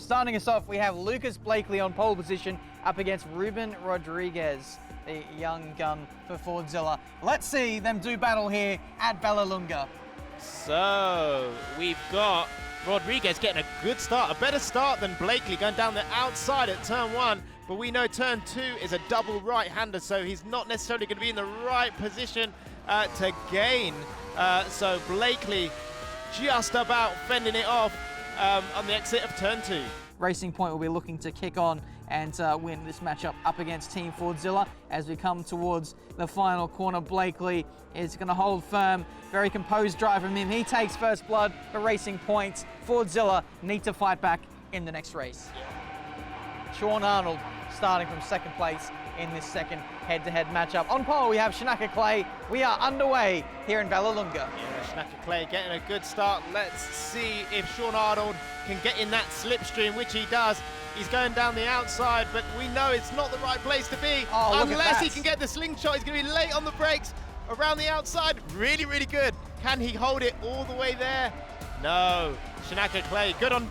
Starting us off, we have Lucas Blakely on pole position up against Ruben Rodriguez, the young gun for Fordzilla. Let's see them do battle here at VALLELUNGA. So we've got Rodriguez getting a good start, a better start than Blakely, going down the outside at turn 1. But we know turn 2 is a double right-hander, so he's not necessarily going to be in the right position to gain. So Blakely just about fending it off on the exit of turn 2. Racing Point will be looking to kick on and win this matchup up against Team Fordzilla. As we come towards the final corner, Blakely is going to hold firm. Very composed drive from him. He takes first blood for Racing Point. Fordzilla need to fight back in the next race. Sean Arnold starting from second place in this second head-to-head matchup. On pole, we have Shanaka Clay. We are underway here in VALLELUNGA. Yeah, Shanaka Clay getting a good start. Let's see if Sean Arnold can get in that slipstream, which he does. He's going down the outside, but we know it's not the right place to be. Unless he can get the slingshot, he's going to be late on the brakes. Around the outside, really, really good. Can he hold it all the way there? No. Shanaka Clay, good on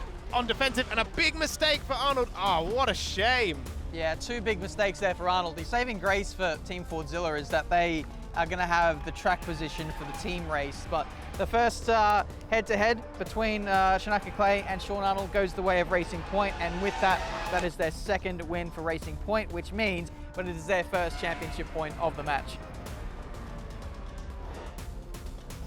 defensive, and a big mistake for Arnold. Oh, what a shame. Yeah, two big mistakes there for Arnold. The saving grace for Team Fordzilla is that they are going to have the track position for the team race, but the first head-to-head between Shanaka Clay and Sean Arnold goes the way of Racing Point, and with that, that is their second win for Racing Point, which means that it is their first championship point of the match.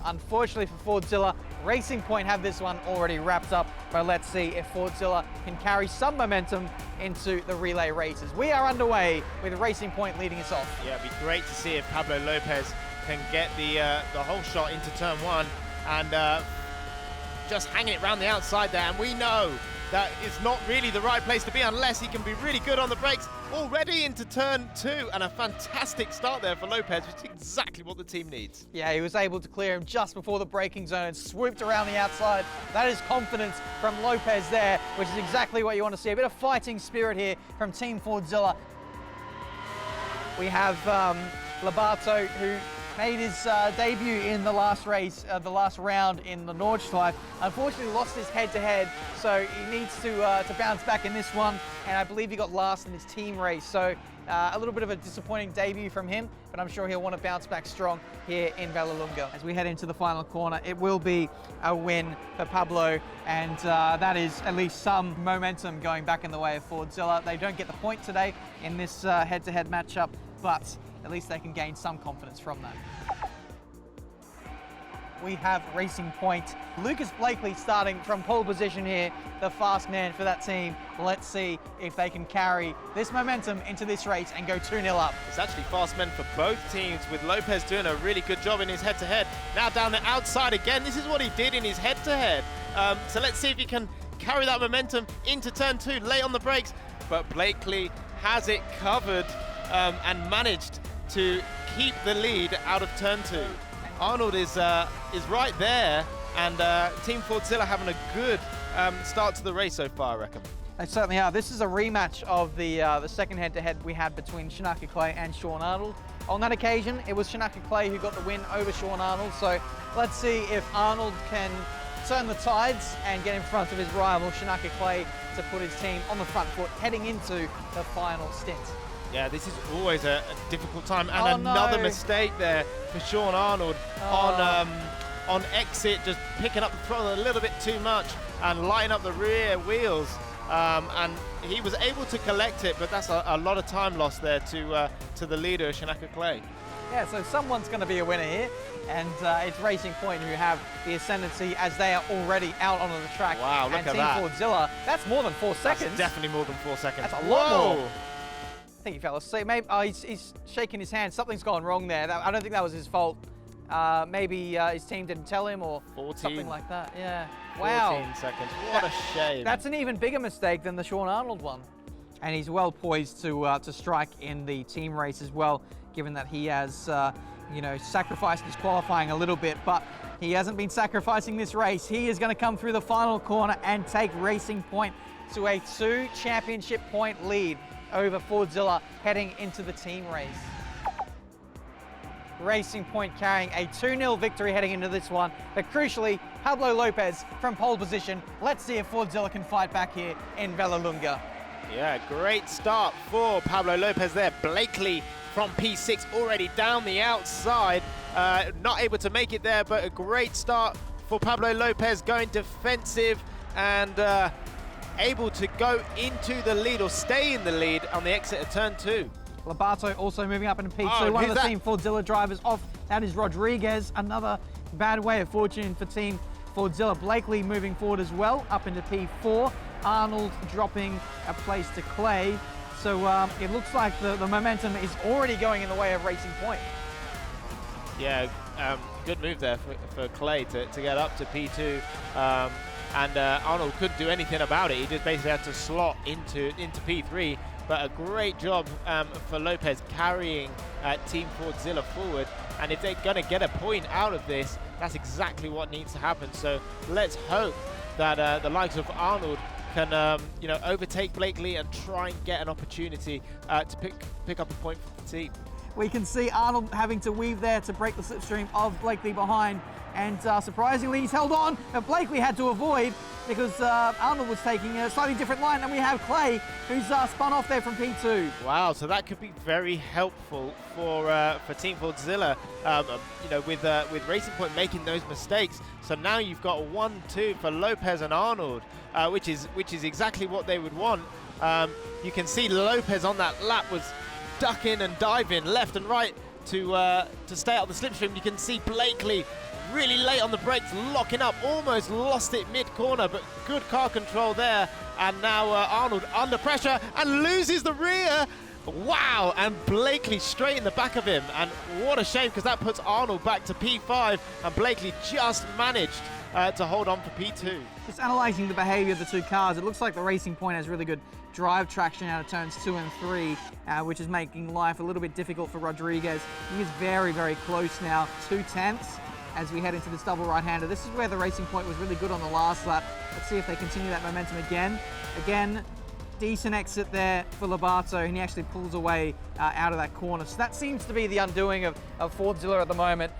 Unfortunately for Fordzilla, Racing Point have this one already wrapped up, but let's see if Fordzilla can carry some momentum into the relay races. We are underway with Racing Point leading us off. Yeah, it'd be great to see if Pablo Lopez can get the whole shot into turn 1 and just hanging it around the outside there. And we know that it's not really the right place to be unless he can be really good on the brakes. Already into turn 2, and a fantastic start there for Lopez, which is exactly what the team needs. Yeah, he was able to clear him just before the braking zone and swooped around the outside. That is confidence from Lopez there, which is exactly what you want to see. A bit of fighting spirit here from Team Fordzilla. We have Labato, who made his debut in the last race, the last round in the Nordschleife. Unfortunately lost his head-to-head, so he needs to bounce back in this one, and I believe he got last in his team race, so a little bit of a disappointing debut from him, but I'm sure he'll want to bounce back strong here in VALLELUNGA. As we head into the final corner, it will be a win for Pablo, and that is at least some momentum going back in the way of Fordzilla. They don't get the point today in this head-to-head matchup, but at least they can gain some confidence from that. We have Racing Point. Lucas Blakely starting from pole position here, the fast man for that team. Let's see if they can carry this momentum into this race and go 2-0 up. It's actually fast men for both teams, with Lopez doing a really good job in his head-to-head. Now down the outside again. This is what he did in his head-to-head. So let's see if he can carry that momentum into turn 2, late on the brakes. But Blakely has it covered and managed to keep the lead out of turn 2. Arnold is right there, and Team Fordzilla having a good start to the race so far, I reckon. They certainly are. This is a rematch of the second head-to-head we had between Shanaka Clay and Sean Arnold. On that occasion, it was Shanaka Clay who got the win over Sean Arnold, so let's see if Arnold can turn the tides and get in front of his rival Shanaka Clay to put his team on the front foot heading into the final stint. Yeah, this is always a difficult time, and another mistake there for Sean Arnold on exit, just picking up the throttle a little bit too much and lighting up the rear wheels, and he was able to collect it, but that's a lot of time lost there to the leader, Shanaka Clay. Yeah, so someone's going to be a winner here, and it's Racing Point who have the ascendancy as they are already out onto the track. Wow, look at that. And Team Fordzilla, that's more than 4 seconds. That's definitely more than 4 seconds. That's a lot more. I think he fell asleep. Maybe he's shaking his hand. Something's gone wrong there. I don't think that was his fault. Maybe his team didn't tell him, or 14. Something like that. Yeah. Wow. 14 seconds. What a shame. That's an even bigger mistake than the Sean Arnold one. And he's well poised to strike in the team race as well, given that he has, sacrificed his qualifying a little bit, but he hasn't been sacrificing this race. He is going to come through the final corner and take Racing Point to a 2 championship point lead over Fordzilla heading into the team race. Racing Point carrying a 2-0 victory heading into this one, but crucially, Pablo Lopez from pole position. Let's see if Fordzilla can fight back here in VALLELUNGA. Yeah, great start for Pablo Lopez there. Blakely from P6 already down the outside. Not able to make it there, but a great start for Pablo Lopez, going defensive and able to go into the lead or stay in the lead on the exit of turn 2. Lobato also moving up into P2. Oh, One of the that? Team Fordzilla drivers off. That is Rodriguez. Another bad way of fortune for Team Fordzilla. Blakely moving forward as well, up into P4. Arnold dropping a place to Clay. So it looks like the momentum is already going in the way of Racing Point. Yeah, good move there for Clay to get up to P2. And Arnold couldn't do anything about it. He just basically had to slot into P3. But a great job for Lopez carrying Team Fordzilla forward. And if they're going to get a point out of this, that's exactly what needs to happen. So let's hope that the likes of Arnold can overtake Blakely and try and get an opportunity to pick up a point for the team. We can see Arnold having to weave there to break the slipstream of Blakely behind. And surprisingly, he's held on, but Blakely had to avoid because Arnold was taking a slightly different line. And we have Clay, who's spun off there from P2. Wow, so that could be very helpful for Team Fordzilla, with Racing Point making those mistakes. So now you've got 1-2 for Lopez and Arnold, which is exactly what they would want. You can see Lopez on that lap was ducking and diving left and right to stay out the slipstream. You can see Blakely really late on the brakes, locking up, almost lost it mid-corner, but good car control there. And now Arnold under pressure and loses the rear. Wow, and Blakely straight in the back of him. And what a shame, because that puts Arnold back to P5, and Blakely just managed to hold on for P2. Just analysing the behaviour of the two cars, it looks like the Racing Point has really good drive traction out of turns 2 and 3, which is making life a little bit difficult for Rodriguez. He is very, very close now, 2/10 as we head into this double right-hander. This is where the Racing Point was really good on the last lap. Let's see if they continue that momentum again. Again, decent exit there for Lobato, and he actually pulls away out of that corner. So that seems to be the undoing of Fordzilla at the moment.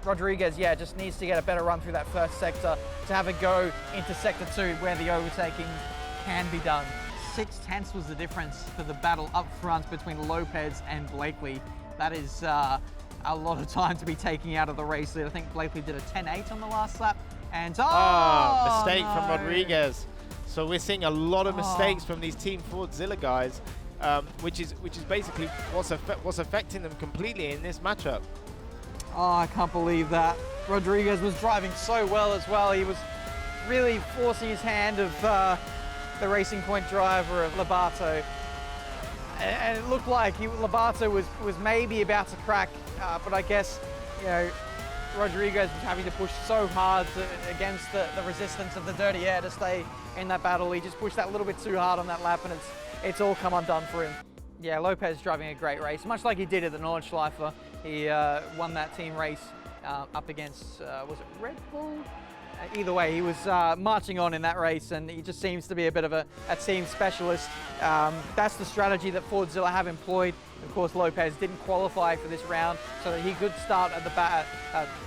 Rodriguez, yeah, just needs to get a better run through that first sector to have a go into sector 2 where the overtaking can be done. 6/10 was the difference for the battle up front between Lopez and Blakely. That is a lot of time to be taking out of the race. I think Blakely did a 10.8 on the last lap. And mistake no. from Rodriguez. So we're seeing a lot of mistakes from these Team Fordzilla guys, which is basically what's affecting them completely in this matchup. Oh, I can't believe that. Rodriguez was driving so well as well. He was really forcing his hand of the Racing Point driver of Lobato. And it looked like Lobato was maybe about to crack, but I guess, Rodriguez was having to push so hard against the resistance of the dirty air to stay in that battle. He just pushed that little bit too hard on that lap, and it's all come undone for him. Yeah, Lopez driving a great race, much like he did at the Nordschleife. He won that team race up against, was it Red Bull? Either way, he was marching on in that race, and he just seems to be a bit of a team specialist. That's the strategy that Fordzilla have employed. Of course, Lopez didn't qualify for this round, so that he could start at the back.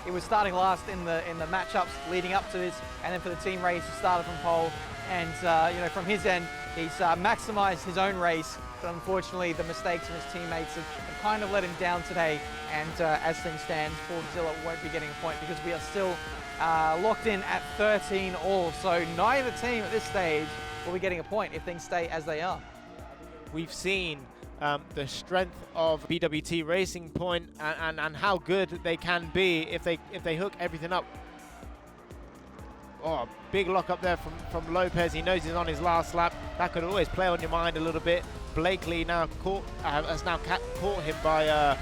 He was starting last in the matchups leading up to this, and then for the team race, he started from pole. And from his end, he's maximised his own race, but unfortunately, the mistakes of his teammates have kind of let him down today. And as things stand, Fordzilla won't be getting a point because we are still locked in at 13 all. So neither team at this stage will be getting a point if things stay as they are. We've seen the strength of BWT Racing Point and how good they can be if they hook everything up. Oh, big lock up there from Lopez. He knows he's on his last lap. That could always play on your mind a little bit. Blakely now has caught him by a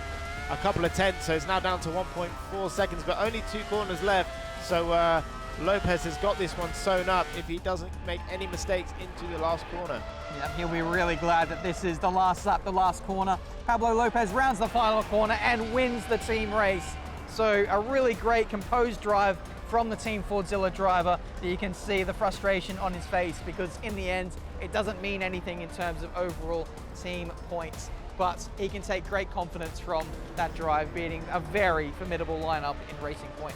couple of tenths, so it's now down to 1.4 seconds, but only 2 corners left. So Lopez has got this one sewn up if he doesn't make any mistakes into the last corner. Yeah, he'll be really glad that this is the last lap, the last corner. Pablo Lopez rounds the final corner and wins the team race. So a really great composed drive from the Team Fordzilla driver. You can see the frustration on his face because in the end, it doesn't mean anything in terms of overall team points. But he can take great confidence from that drive, beating a very formidable lineup in Racing Point.